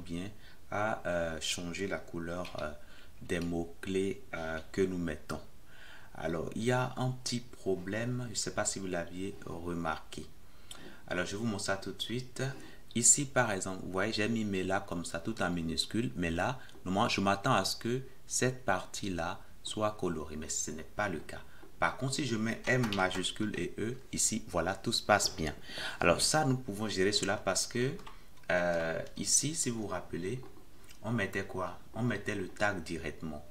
bien à changer la couleur des mots-clés que nous mettons. Alors, il y a un petit problème, je ne sais pas si vous l'aviez remarqué. Alors, je vous montre ça tout de suite. Ici, par exemple, vous voyez, j'ai mis mais là comme ça, tout en minuscule. Mais là, normalement, je m'attends à ce que cette partie-là soit colorée, mais ce n'est pas le cas. Par contre, si je mets M majuscule et E, ici, voilà, tout se passe bien. Alors ça, nous pouvons gérer cela parce que ici, si vous vous rappelez, on mettait quoi? On mettait le tag directement.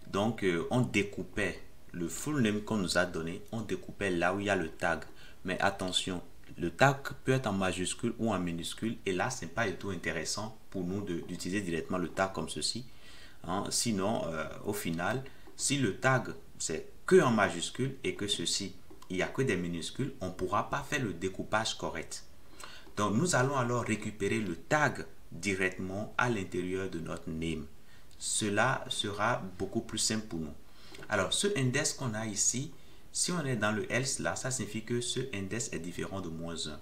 Donc, on découpait le full name qu'on nous a donné, on découpait là où il y a le tag. Mais attention, le tag peut être en majuscule ou en minuscule et là, ce n'est pas du tout intéressant pour nous d'utiliser directement le tag comme ceci. Hein? Sinon, au final, si le tag, c'est que en majuscule et que ceci, il n'y a que des minuscules, on ne pourra pas faire le découpage correct. Donc, nous allons alors récupérer le tag directement à l'intérieur de notre name. Cela sera beaucoup plus simple pour nous. Alors, ce index qu'on a ici, si on est dans le else là, ça signifie que ce index est différent de -1.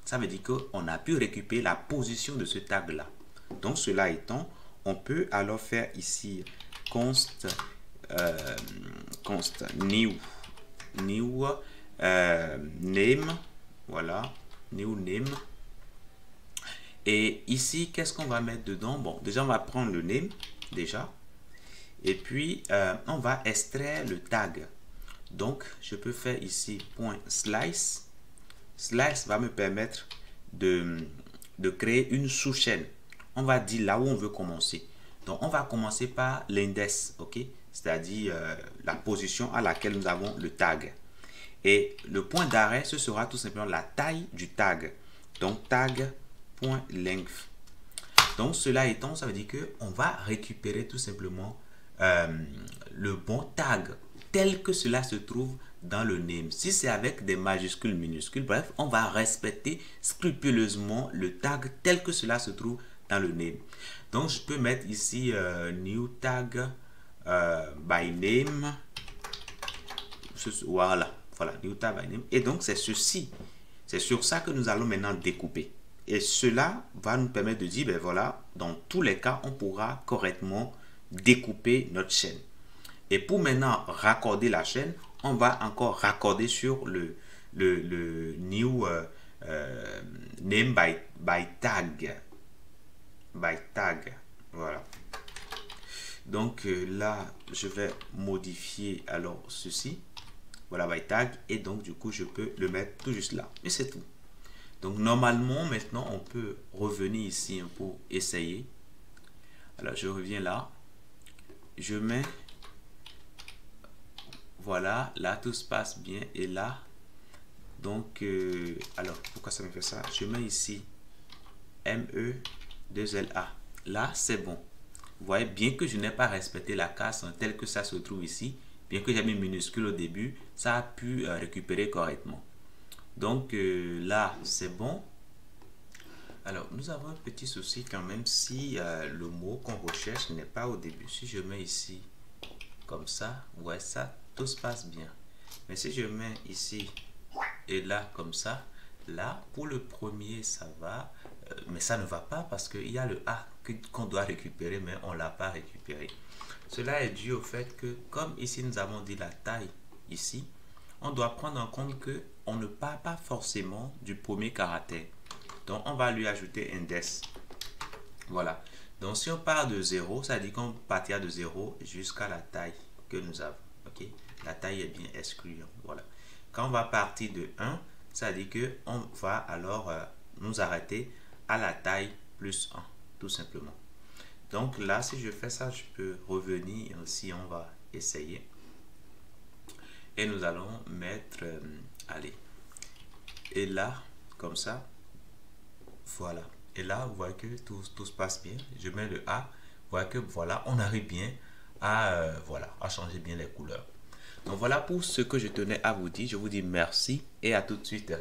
Ça veut dire qu'on a pu récupérer la position de ce tag là. Donc, cela étant, on peut alors faire ici const new name, voilà, new name. Et ici, qu'est-ce qu'on va mettre dedans? Bon, déjà, on va prendre le name, déjà. Et puis, on va extraire le tag. Donc, je peux faire ici .slice. Slice va me permettre de créer une sous-chaîne. On va dire là où on veut commencer. Donc, on va commencer par l'index, ok? C'est-à-dire la position à laquelle nous avons le tag. Et le point d'arrêt, ce sera tout simplement la taille du tag. Donc, tag.length. Donc, cela étant, ça veut dire qu'on va récupérer tout simplement le bon tag tel que cela se trouve dans le name. Si c'est avec des majuscules, minuscules, bref, on va respecter scrupuleusement le tag tel que cela se trouve dans le name. Donc, je peux mettre ici new tag by name. Voilà, new tag by name. Et donc, c'est ceci. C'est sur ça que nous allons maintenant découper. Et cela va nous permettre de dire, ben voilà, dans tous les cas, on pourra correctement découper notre chaîne. Et pour maintenant raccorder la chaîne, on va encore raccorder sur le new name by tag. By tag. Voilà. Donc là, je vais modifier alors ceci. Voilà, by tag. Et donc, du coup, je peux le mettre tout juste là. Et c'est tout. Donc, normalement, maintenant, on peut revenir ici pour essayer. Alors, je reviens là. Je mets... Voilà, là, tout se passe bien. Et là, donc, alors, pourquoi ça me fait ça? Je mets ici ME2LA. Là, c'est bon. Vous voyez, bien que je n'ai pas respecté la casse telle que ça se trouve ici, bien que j'ai mis minuscule au début, ça a pu récupérer correctement. Donc là, c'est bon. Alors, nous avons un petit souci quand même si le mot qu'on recherche n'est pas au début. Si je mets ici comme ça, ouais, ça, tout se passe bien. Mais si je mets ici et là comme ça, là, pour le premier, ça va. Mais ça ne va pas parce qu'il y a le A qu'on doit récupérer, mais on ne l'a pas récupéré. Cela est dû au fait que, comme ici, nous avons dit la taille ici, on doit prendre en compte que on ne part pas forcément du premier caractère. Donc, on va lui ajouter index. Voilà. Donc, si on part de 0, ça dit qu'on partira de 0 jusqu'à la taille que nous avons. Ok. La taille est bien exclue. Voilà. Quand on va partir de 1, ça dit qu'on va alors nous arrêter à la taille plus 1, tout simplement. Donc là, si je fais ça, je peux revenir. Si on va essayer. Et nous allons mettre, allez, et là, comme ça, voilà. Et là, vous voyez que tout se passe bien. Je mets le A, vous voyez que voilà, on arrive bien à, voilà, à changer bien les couleurs. Donc voilà pour ce que je tenais à vous dire. Je vous dis merci et à tout de suite.